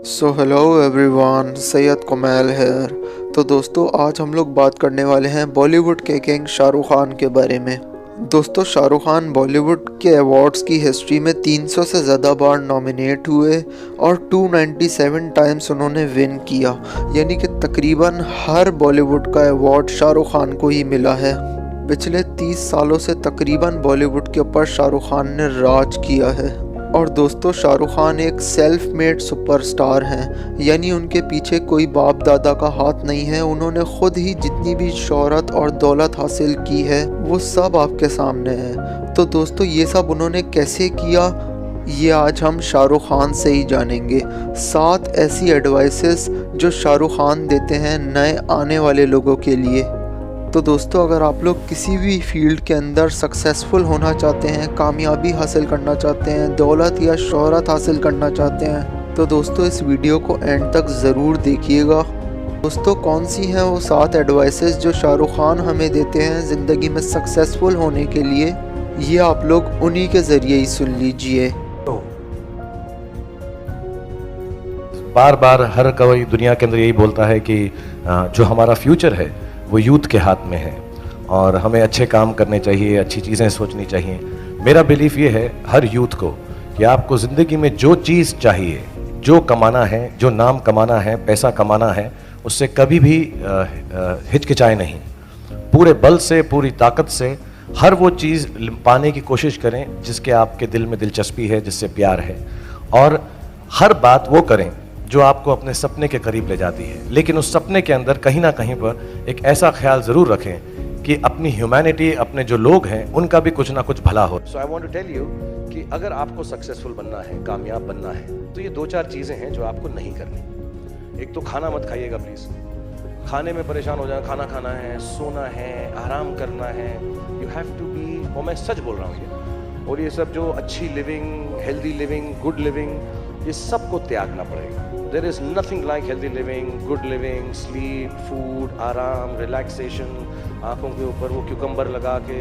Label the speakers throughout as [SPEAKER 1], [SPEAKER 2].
[SPEAKER 1] So hello everyone, Syed Kumail here. तो दोस्तों, आज हम लोग बात करने वाले हैं बॉलीवुड के किंग शाहरुख खान के बारे में। दोस्तों, शाहरुख खान बॉलीवुड के अवार्ड्स की हिस्ट्री में 300 से ज़्यादा बार नॉमिनेट हुए और 297 टाइम्स उन्होंने विन किया, यानी कि तकरीबन हर बॉलीवुड का अवार्ड शाहरुख खान को ही मिला है। पिछले 30 सालों से तकरीबन बॉलीवुड के ऊपर शाहरुख खान ने राज किया है। और दोस्तों, शाहरुख खान एक सेल्फ मेड सुपरस्टार हैं, यानी उनके पीछे कोई बाप दादा का हाथ नहीं है। उन्होंने खुद ही जितनी भी शोहरत और दौलत हासिल की है वो सब आपके सामने है। तो दोस्तों, ये सब उन्होंने कैसे किया, ये आज हम शाहरुख खान से ही जानेंगे। 7 ऐसी एडवाइसेस जो शाहरुख खान देते हैं नए आने वाले लोगों के लिए। तो दोस्तों, अगर आप लोग किसी भी फील्ड के अंदर सक्सेसफुल होना चाहते हैं, कामयाबी हासिल करना चाहते हैं, दौलत या शोहरत हासिल करना चाहते हैं, तो दोस्तों इस वीडियो को एंड तक ज़रूर देखिएगा। दोस्तों, कौन सी हैं वो 7 एडवाइसेस जो शाहरुख खान हमें देते हैं ज़िंदगी में सक्सेसफुल होने के लिए, ये आप लोग उन्हीं के ज़रिए ही सुन लीजिए।
[SPEAKER 2] बार बार हर कोई दुनिया के अंदर यही बोलता है कि जो हमारा फ्यूचर है वो यूथ के हाथ में है और हमें अच्छे काम करने चाहिए, अच्छी चीज़ें सोचनी चाहिए। मेरा बिलीफ ये है हर यूथ को कि आपको ज़िंदगी में जो चीज़ चाहिए, जो कमाना है, जो नाम कमाना है, पैसा कमाना है, उससे कभी भी हिचकिचाए नहीं। पूरे बल से, पूरी ताकत से हर वो चीज़ पाने की कोशिश करें जिसके आपके दिल में दिलचस्पी है, जिससे प्यार है, और हर बात वो करें जो आपको अपने सपने के करीब ले जाती है। लेकिन उस सपने के अंदर कहीं ना कहीं पर एक ऐसा ख्याल ज़रूर रखें कि अपनी ह्यूमैनिटी, अपने जो लोग हैं, उनका भी कुछ ना कुछ भला हो। So I want to tell you कि अगर आपको सक्सेसफुल बनना है, कामयाब बनना है, तो ये 2-4 चीज़ें हैं जो आपको नहीं करनी। एक तो खाना मत खाइएगा प्लीज़। खाने में परेशान हो जाए, खाना खाना है, सोना है, आराम करना है। यू हैव टू बी, और मैं सच बोल रहा हूँ ये, और ये सब जो अच्छी living, healthy living, good living, ये सबको त्यागना पड़ेगा। There is nothing like healthy living, good living, sleep, food, आराम, relaxation, आंखों के ऊपर वो क्यूकम्बर लगा के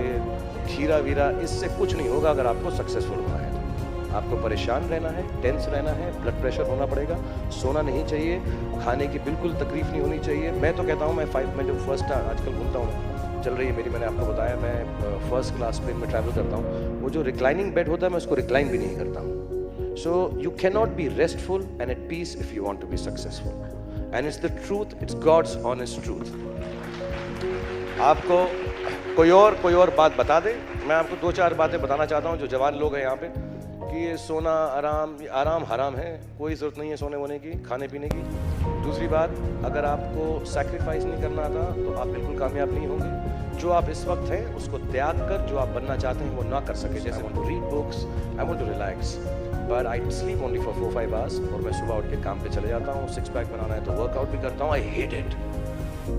[SPEAKER 2] खीरा वीरा, इससे कुछ नहीं होगा। अगर आपको सक्सेसफुल होना है तो आपको परेशान रहना है, टेंस रहना है, ब्लड प्रेशर होना पड़ेगा, सोना नहीं चाहिए, खाने की बिल्कुल तकलीफ नहीं होनी चाहिए। मैं तो कहता हूँ, मैं जब फर्स्ट आजकल घूमता हूँ, चल रही है मेरी, मैंने आपको बताया मैं फर्स्ट क्लास प्लेन में ट्रैवल करता हूँ, वो जो रिक्लाइनिंग बेड होता है मैं उसको रिक्लाइन भी नहीं करता हूँ। So you cannot be restful and at peace if you want to be successful. And it's the truth, it's God's honest truth. आपको कोई और बात बता दे। मैं आपको 2-4 बातें बताना चाहता हूँ जो जवान लोग हैं यहाँ पे, कि ये सोना आराम हराम है, कोई ज़रूरत नहीं है सोने वोने की, खाने पीने की। दूसरी बात, अगर आपको सैक्रिफाइस नहीं करना आता तो आप बिल्कुल कामयाब नहीं होंगे। जो आप इस वक्त हैं उसको त्याग कर जो आप बनना चाहते हैं वो ना कर सके। जैसे I want to read books, I want to relax, but I sleep only for 4-5 hours, और मैं सुबह उठ के काम पे चले जाता हूँ। 6 पैक बनाना है तो वर्कआउट भी करता हूँ। I hate it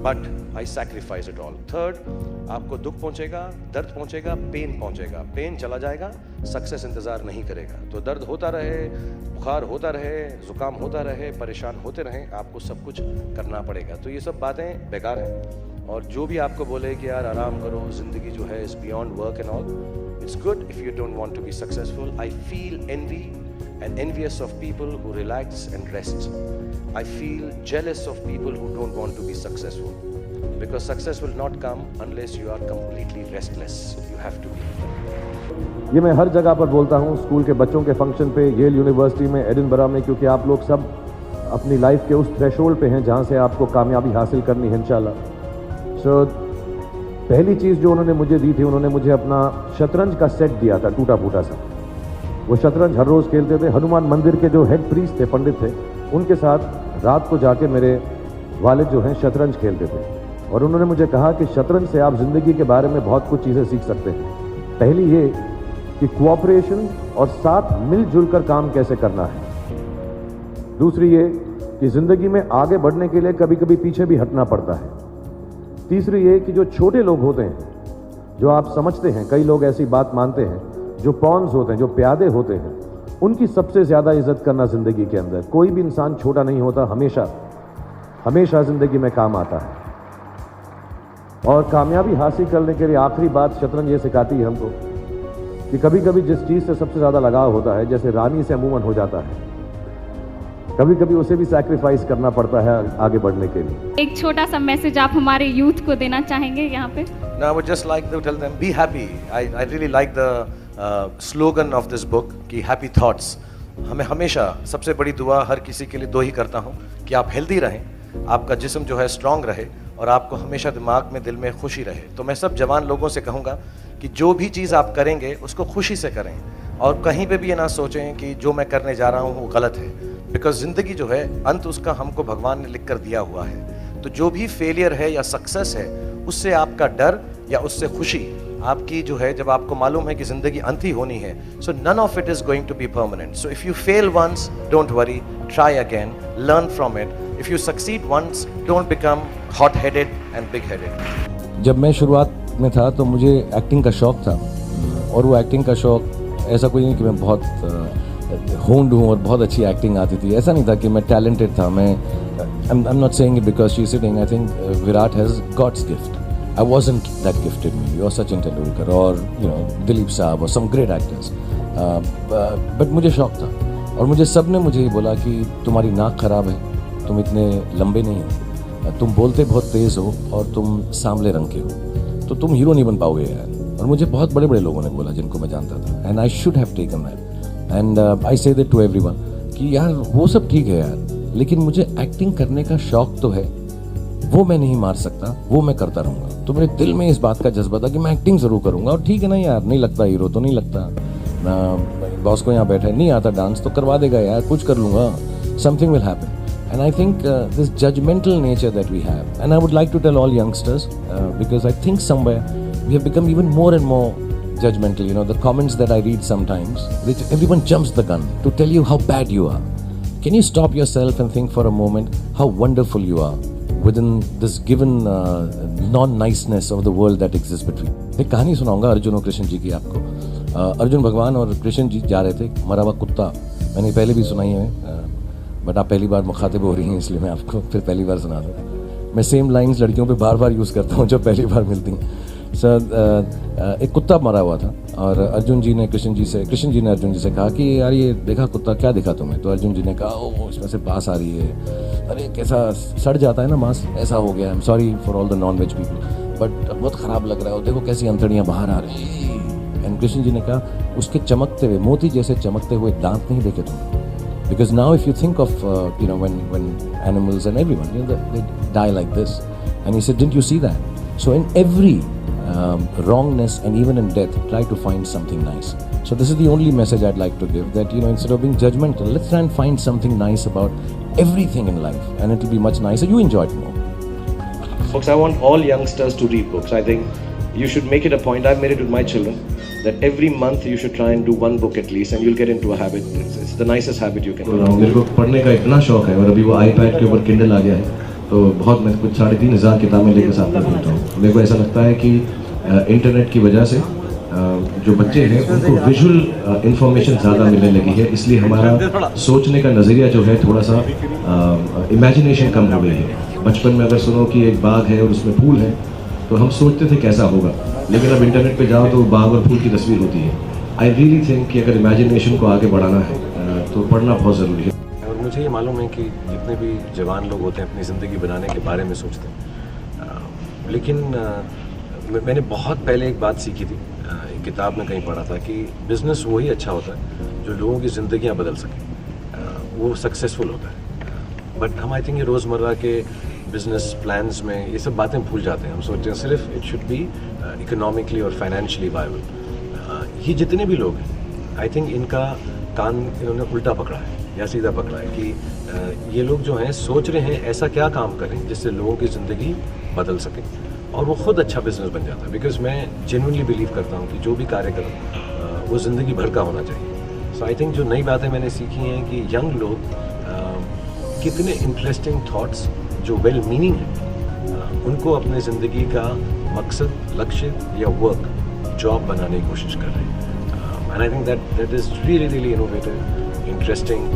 [SPEAKER 2] but I sacrifice it all. Third, आपको दुख पहुंचेगा, दर्द पहुंचेगा, पेन पहुंचेगा, पेन चला जाएगा, सक्सेस इंतजार नहीं करेगा। तो दर्द होता रहे, बुखार होता रहे, जुकाम होता रहे, परेशान होते रहे, आपको सब कुछ करना पड़ेगा। तो ये सब बातें बेकार हैं। और जो भी आपको बोले कि यार आराम करो, जिंदगी जो है is beyond work and all, it's good if you don't want to be successful. I feel envy and envious of people who relax and rest. I feel jealous of people who don't want to be successful, because success will not come unless you are completely restless. You have to be.
[SPEAKER 3] ये मैं हर जगह पर बोलता हूँ, school के बच्चों के function पे, येल यूनिवर्सिटी में, एडिनबरा में, क्योंकि आप लोग सब अपनी लाइफ के उस थ्रेशोल्ड पे हैं जहाँ से आपको कामयाबी हासिल करनी है इंशाल्लाह। सो पहली चीज़ जो उन्होंने मुझे दी थी, उन्होंने मुझे अपना शतरंज का सेट दिया था, टूटा फूटा सा। वो शतरंज हर रोज़ खेलते थे। हनुमान मंदिर के जो हेड प्रीस्ट थे, पंडित थे, उनके साथ रात को जाके मेरे वालिद जो हैं शतरंज खेलते थे। और उन्होंने मुझे कहा कि शतरंज से आप ज़िंदगी के बारे में बहुत कुछ चीज़ें सीख सकते हैं। पहली ये कि कोऑपरेशन और साथ मिलजुल कर काम कैसे करना है। दूसरी ये कि ज़िंदगी में आगे बढ़ने के लिए कभी कभी पीछे भी हटना पड़ता है। तीसरी ये कि जो छोटे लोग होते हैं, जो आप समझते हैं, कई लोग ऐसी बात मानते हैं, जो पॉन्स होते हैं, जो प्यादे होते हैं, उनकी सबसे ज़्यादा इज्जत करना ज़िंदगी के अंदर। कोई भी इंसान छोटा नहीं होता, हमेशा ज़िंदगी में काम आता है। और कामयाबी हासिल करने के लिए आखिरी बात शतरंज ये सिखाती है हमको कि कभी कभी जिस चीज़ से सबसे ज़्यादा लगाव होता है, जैसे रानी से अमूमन हो जाता है, कभी कभी उसे भी सैक्रिफाइस करना पड़ता है आगे बढ़ने के लिए।
[SPEAKER 4] एक छोटा सा मैसेज आप हमारे यूथ को देना चाहेंगे यहाँ पे?
[SPEAKER 2] No, I would just like to tell them, be happy. I really like the slogan of this book कि happy thoughts. हमें हमेशा सबसे बड़ी दुआ हर किसी के लिए दो ही करता हूँ कि आप हेल्दी रहें, आपका जिस्म जो है स्ट्रांग रहे और आपको हमेशा दिमाग में दिल में खुशी रहे। तो मैं सब जवान लोगों से कहूँगा कि जो भी चीज़ आप करेंगे उसको खुशी से करें और कहीं पे भी ये ना सोचें कि जो मैं करने जा रहा हूँ वो गलत है, बिकॉज ज़िंदगी जो है अंत उसका हमको भगवान ने लिख कर दिया हुआ है। तो जो भी फेलियर है या सक्सेस है उससे आपका डर या उससे खुशी आपकी जो है, जब आपको मालूम है कि ज़िंदगी अंत ही होनी है, so none of it is going to be permanent. So if you fail once don't worry, try again, learn from it. If you succeed once don't become hot headed and big headed.
[SPEAKER 3] जब मैं शुरुआत में था तो मुझे acting का शौक़ था, और वो एक्टिंग का शौक़ ऐसा कोई नहीं कि मैं बहुत होंड हूँ और बहुत अच्छी एक्टिंग आती थी, ऐसा नहीं था कि मैं टैलेंटेड था। मैं I'm not saying it because she's sitting. I think Virat has God's gift. I wasn't that gifted maybe, or Sachin Tendulkar, or Dilip Saab, or some great actors. But मुझे शौक था, और मुझे सब ने मुझे ये बोला कि तुम्हारी नाक खराब है, तुम इतने लंबे नहीं हो, तुम बोलते बहुत तेज़ हो और तुम सांवले रंग के हो, तो तुम हीरो नहीं बन पाओगे यार। और मुझे बहुत बड़े बड़े लोगों ने बोला जिनको मैं जानता था, and I should have taken that. And I say that to everyone कि यार वो सब ठीक है यार, लेकिन मुझे एक्टिंग करने का शौक तो है, वो मैं नहीं मार सकता, वो मैं करता रहूँगा। तो मेरे दिल में इस बात का जज्बा था कि मैं एक्टिंग ज़रूर करूँगा, और ठीक है ना यार, नहीं लगता हीरो तो नहीं लगता ना, बॉस को यहाँ बैठा है, नहीं आता डांस तो करवा देगा यार, कुछ कर लूँगा, something will happen. And I think this judgmental nature that we have, and I would like to tell all youngsters, because I think somewhere we have become even more and more judgmental. The comments that I read sometimes, which everyone jumps the gun to tell you how bad you are. Can you stop yourself and think for a moment how wonderful you are within this given non-niceness of the world that exists between? एक कहानी सुनाऊंगा अर्जुन और कृष्ण जी की आपको। अर्जुन भगवान और कृष्ण जी जा रहे थे, मरा हुआ कुत्ता, मैंने पहले भी सुनाई है, बट आप पहली बार मुखातिब हो रही हैं इसलिए मैं आपको फिर पहली बार सुना दूँ। मैं सेम लाइन्स लड़कियों पे बार बार यूज़ करता हूँ जो पहली बार मिलती हैं। सर एक कुत्ता मरा हुआ था, और कृष्ण जी ने अर्जुन जी से कहा कि यार ये देखा कुत्ता, क्या दिखा तुम्हें? तो अर्जुन जी ने कहा ओ इसमें से बास आ रही है, अरे कैसा सड़ जाता है ना मांस, ऐसा हो गया, I am sorry for all the non veg people, but बहुत ख़राब लग रहा है, देखो कैसी अंतड़ियाँ बाहर आ रही हैं। एंड कृष्ण जी ने कहा उसके चमकते हुए, मोती जैसे चमकते हुए दांत नहीं देखे तुमने? Because now if you think of when animals and everyone they die like this, and he said, didn't you see that? So in every wrongness and even in death, try to find something nice. So this is the only message I'd like to give, that instead of being judgmental, let's try and find something nice about everything in life, and it will be much nicer. You enjoy it more.
[SPEAKER 2] Folks, I want all youngsters to read books. I think you should make it a point. I've made it with my children that every month you should try and do one book at least, and you'll get into a habit. It's the nicest habit you can do.
[SPEAKER 3] मेरे को पढ़ने का इतना शौक है, और अभी वो iPad के ऊपर Kindle आ गया है, तो बहुत मैं कुछ 3,500 किताबें लेकर साथ में घूमता हूँ। मेरे को ऐसा लगता है कि इंटरनेट की वजह से जो बच्चे हैं उनको विजुअल इंफॉर्मेशन ज़्यादा मिलने लगी है, इसलिए हमारा सोचने का नज़रिया जो है थोड़ा सा इमेजिनेशन कम हो गई है। बचपन में अगर सुनो कि एक बाग है और उसमें फूल है तो हम सोचते थे कैसा होगा, लेकिन अब इंटरनेट पे जाओ तो बाग और फूल की तस्वीर होती है। आई रियली थिंक कि अगर इमेजिनेशन को आगे बढ़ाना है तो पढ़ना बहुत ज़रूरी है।
[SPEAKER 2] और मुझे ये मालूम है कि जितने भी जवान लोग होते हैं अपनी ज़िंदगी बनाने के बारे में सोचते हैं, लेकिन मैंने बहुत पहले एक बात सीखी थी, एक किताब में कहीं पढ़ा था कि बिज़नेस वही अच्छा होता है जो लोगों की ज़िंदगियाँ बदल सके, वो सक्सेसफुल होता है। बट हम आई थिंक ये रोज़मर्रा के बिजनेस प्लान्स में ये सब बातें भूल जाते हैं। हम सोचते हैं सिर्फ इट शुड बी इकोनॉमिकली और फाइनेंशियली वायबल। ये जितने भी लोग हैं, आई थिंक इनका कान इन्होंने उल्टा पकड़ा है या सीधा पकड़ा है कि ये लोग जो हैं सोच रहे हैं ऐसा क्या काम करें जिससे लोगों की ज़िंदगी बदल सके और वो खुद अच्छा बिजनेस बन जाता है। बिकॉज मैं जेन्युइनली बिलीव करता हूँ कि जो भी कार्य करूँ वो ज़िंदगी भर का होना चाहिए। सो आई थिंक जो नई बातें मैंने सीखी हैं कि यंग लोग कितने इंटरेस्टिंग थॉट्स जो वेल मीनिंग है उनको अपने ज़िंदगी का मकसद, लक्ष्य या वर्क, जॉब बनाने की कोशिश कर रहे हैं। And I think that is really innovative, interesting.